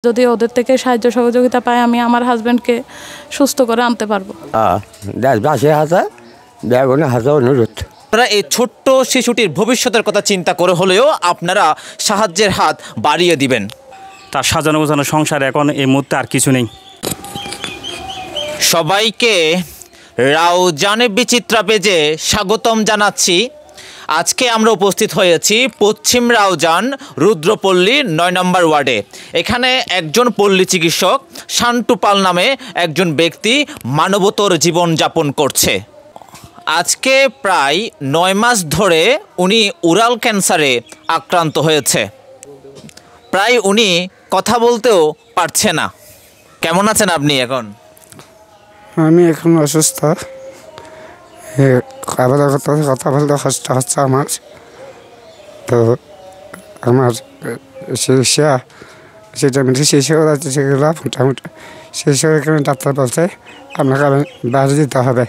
যদি ওদের থেকে সাহায্য সহযোগিতা পাই আমি আমার হাজবেন্ডকে সুস্থ করে আনতে পারবো। দেশবাসীর হাতে বেগুনের হাতে অনুরোধ। আপনারা এই ছোট্ট শিশুটির ভবিষ্যতের কথা চিন্তা করে হলেও আপনারা সাহায্যের হাত বাড়িয়ে দিবেন। তার সাজানো গোছানো সংসার এখন এই মুহূর্তে আর কিছু নেই। সবাইকে রাউজানে বিচিত্রা পেজে স্বাগতম জানাচ্ছি। আজকে আমরা উপস্থিত হয়েছি পশ্চিম রাউজান রুদ্রপল্লী ৯ নম্বর ওয়ার্ডে। এখানে একজন পল্লী চিকিৎসক শান্টু পাল নামে একজন ব্যক্তি মানবতর জীবনযাপন করছে। আজকে প্রায় ৯ মাস ধরে উনি উরাল ক্যান্সারে আক্রান্ত হয়েছে। প্রায় উনি কথা বলতেও পারছে না। কেমন আছেন আপনি এখন? আমি এখন অসুস্থ, কথা বলতে কষ্ট হচ্ছে আমার। তো আমার চিকিৎসা সেটা সেগুলো মোটামুটি চিকিৎসা এখানে ডাক্তার বলছে আপনাকে বাড়ি দিতে হবে।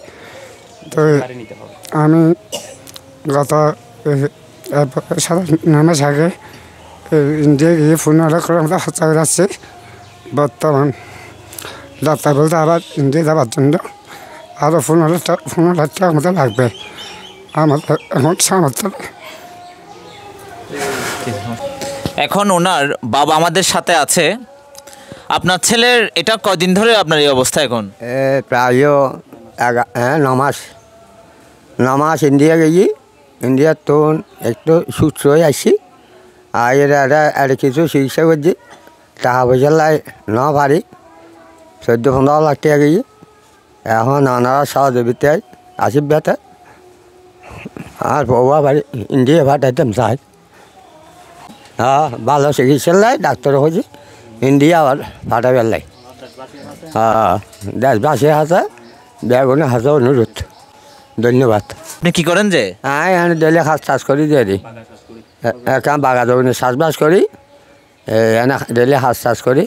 তো আমি গত ৯ মাস আগে ইন্ডিয়া গিয়ে ফোন অর্ডার করে আমরা হত্যা করে যাচ্ছি। বর্তমান ডাক্তার বলতে আবার ইন্ডিয়া যাওয়ার জন্য আরও ১৫ লাখ টাকা আমাদের লাগবে। আমাদের এখন সামর্থ্য। এখন ওনার বাবা আমাদের সাথে আছে। আপনার ছেলের এটা কদিন ধরে আপনার এই অবস্থা? এখন প্রায় ৯ মাস ইন্ডিয়া গেছি। ইন্ডিয়ার তো একটু সুস্থ হয়ে আসছি। আর এটা কিছু চিকিৎসা করছি, টাকা পয়সা লাই না পারি। ১৪-১৫ লাখ টাকা গেছি। এখন নানারা সহযোগিতায় আসিব বেতে আর বউয়া বাড়ি ইন্ডিয়া পাঠাইতাম চাই। হ্যাঁ, ভালো চিকিৎসা লাই ডাক্তার হয়েছি ইন্ডিয়া আবার পাঠাবার লাই। হ্যাঁ, দেশবাসীর হাতে বেগুনের হাতে অনুরোধ। ধন্যবাদ। আপনি কি করেন? যে আমি ডেলি চাষ করি দিয়ে একা বাগা জমিনে চাষবাস করি। এনে ডেলি চাষ করি।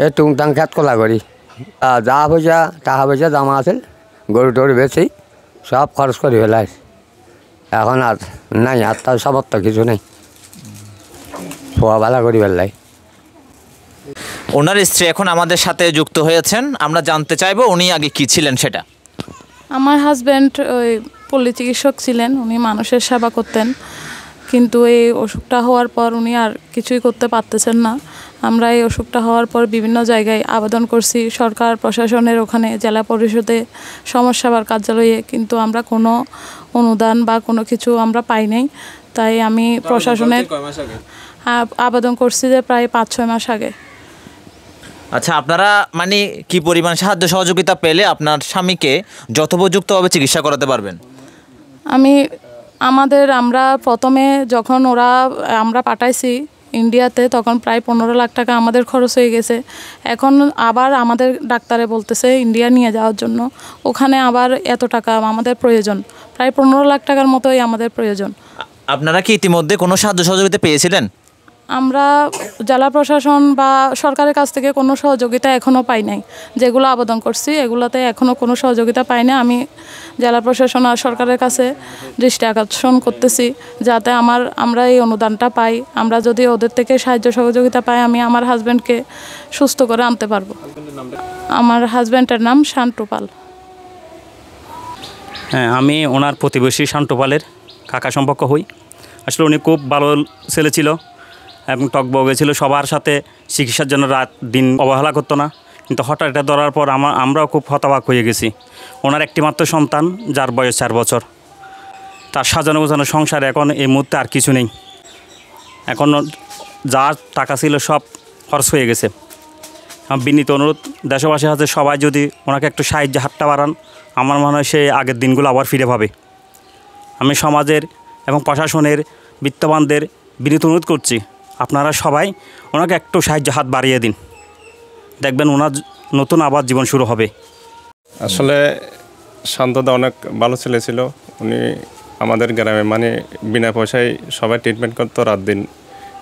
এই টুংটাং খেত কলা করি। যা পয়সা টাকা পয়সা জমা আছে গরু টরু বেশি সব খরচ করি ফেলাই। এখন আর নাই, আর তার সামর্থ্য কিছু নেই। ফোয়াবেলা করি ফেললাই। ওনার স্ত্রী এখন আমাদের সাথে যুক্ত হয়েছেন। আমরা জানতে চাইবো উনি আগে কি ছিলেন সেটা। আমার হাজব্যান্ড ওই পল্লী চিকিৎসক ছিলেন, উনি মানুষের সেবা করতেন। কিন্তু এই অসুখটা হওয়ার পর উনি আর কিছুই করতে পারতেছেন না। আমরা এই অসুখটা হওয়ার পর বিভিন্ন জায়গায় আবেদন করছি, সরকার প্রশাসনের ওখানে, জেলা পরিষদে, সমাজসেবার কার্যালয়ে, কিন্তু আমরা কোনো অনুদান বা কোনো কিছু আমরা পাই নাই। তাই আমি প্রশাসনের আবেদন করছি যে প্রায় ৫-৬ মাস আগে। আচ্ছা, আপনারা মানে কি পরিমাণ সাহায্য সহযোগিতা পেলে আপনার স্বামীকে যথোপযুক্তভাবে চিকিৎসা করাতে পারবেন? আমরা প্রথমে যখন আমরা পাঠাইছি ইন্ডিয়াতে, তখন প্রায় ১৫ লাখ টাকা আমাদের খরচ হয়ে গেছে। এখন আবার আমাদের ডাক্তারে বলতেছে ইন্ডিয়া নিয়ে যাওয়ার জন্য। ওখানে আবার এত টাকা আমাদের প্রয়োজন, প্রায় ১৫ লাখ টাকার মতোই আমাদের প্রয়োজন। আপনারা কি ইতিমধ্যে কোনো সাহায্য সহযোগিতা পেয়েছিলেন? আমরা জেলা প্রশাসন বা সরকারের কাছ থেকে কোনো সহযোগিতা এখনও পাই নাই। যেগুলো আবেদন করছি এগুলোতে এখনও কোনো সহযোগিতা পাই না। আমি জেলা প্রশাসন আর সরকারের কাছে দৃষ্টি আকর্ষণ করতেছি যাতে আমরা এই অনুদানটা পাই। আমরা যদি ওদের থেকে সাহায্য সহযোগিতা পাই আমি আমার হাজব্যান্ডকে সুস্থ করে আনতে পারবো। আমার হাজব্যান্ডের নাম শান্টু পাল। হ্যাঁ, আমি ওনার প্রতিবেশী শান্টু পালের কাকা সম্পর্ক হই। আসলে উনি খুব ভালো ছেলে ছিল এবং টকবগে ছিল, সবার সাথে চিকিৎসার জন্য রাত দিন অবহেলা করতো না। কিন্তু হঠাৎ এটা ধরার পর আমরাও খুব হতবাক হয়ে গেছি। ওনার একটি মাত্র সন্তান, যার বয়স ৪ বছর। তার সাজানো গোছানো সংসার এখন এই মুহূর্তে আর কিছু নেই। এখন যা টাকা ছিল সব খরচ হয়ে গেছে। আমার বিনীত অনুরোধ দেশবাসীর হাতে সবাই যদি ওনাকে একটু সাহায্য হাতটা বাড়ান, আমার মনে হয় সে আগের দিনগুলো আবার ফিরে পাবে। আমি সমাজের এবং প্রশাসনের বিত্তবানদের বিনীত অনুরোধ করছি, আপনারা সবাই ওনাকে একটু সাহায্য হাত বাড়িয়ে দিন, দেখবেন ওনার নতুন আবার জীবন শুরু হবে। আসলে শান্তদা অনেক ভালো ছেলে ছিল। উনি আমাদের গ্রামে মানে বিনা পয়সায় সবাই ট্রিটমেন্ট করতো, রাত দিন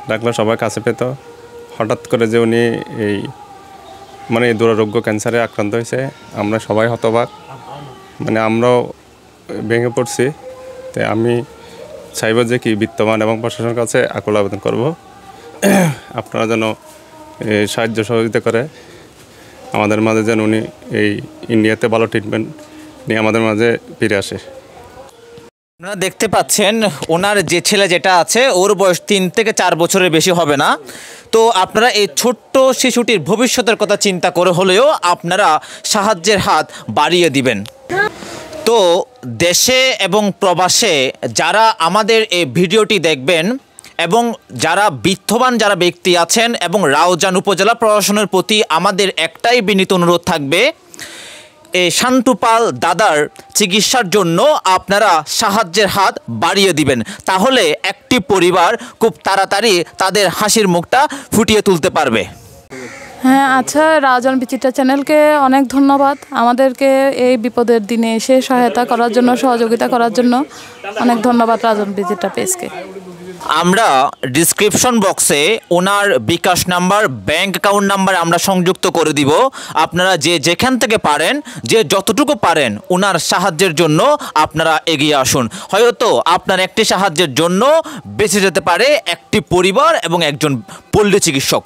ডাকলে সবাই কাছে পেত। হঠাৎ করে যে উনি এই মানে দুরারোগ্য ক্যান্সারে আক্রান্ত হয়েছে, আমরা সবাই হতবাক, মানে আমরাও ভেঙে পড়ছি। তাই আমি চাইব যে কি বিত্তমান এবং প্রশাসনের কাছে আকুল আবেদন করব আপনারা যেন সাহায্য সহযোগিতা করে আমাদের মাঝে, যেন উনি এই ইন্ডিয়াতে ভালো ট্রিটমেন্ট নিয়ে আমাদের মাঝে ফিরে আসে। আপনারা দেখতে পাচ্ছেন ওনার যে ছেলে যেটা আছে ওর বয়স 3 থেকে 4 বছরের বেশি হবে না। তো আপনারা এই ছোট্ট শিশুটির ভবিষ্যতের কথা চিন্তা করে হলেও আপনারা সাহায্যের হাত বাড়িয়ে দিবেন। তো দেশে এবং প্রবাসে যারা আমাদের এই ভিডিওটি দেখবেন এবং যারা বিত্তবান যারা ব্যক্তি আছেন এবং রাউজান উপজেলা প্রশাসনের প্রতি আমাদের একটাই বিনীত অনুরোধ থাকবে, এই শান্তু পাল দাদার চিকিৎসার জন্য আপনারা সাহায্যের হাত বাড়িয়ে দিবেন, তাহলে একটি পরিবার খুব তাড়াতাড়ি তাদের হাসির মুখটা ফুটিয়ে তুলতে পারবে। হ্যাঁ, আচ্ছা, রাউজান বিচিত্রা চ্যানেলকে অনেক ধন্যবাদ আমাদেরকে এই বিপদের দিনে এসে সহায়তা করার জন্য, সহযোগিতা করার জন্য অনেক ধন্যবাদ রাউজান বিচিত্রা পেজকে। আমরা ডিসক্রিপশন বক্সে ওনার বিকাশ নাম্বার, ব্যাংক অ্যাকাউন্ট নাম্বার আমরা সংযুক্ত করে দিব। আপনারা যে যেখান থেকে পারেন, যে যতটুকু পারেন ওনার সাহায্যের জন্য আপনারা এগিয়ে আসুন। হয়তো আপনার একটি সাহায্যের জন্য বেঁচে যেতে পারে একটি পরিবার এবং একজন পল্লী চিকিৎসক।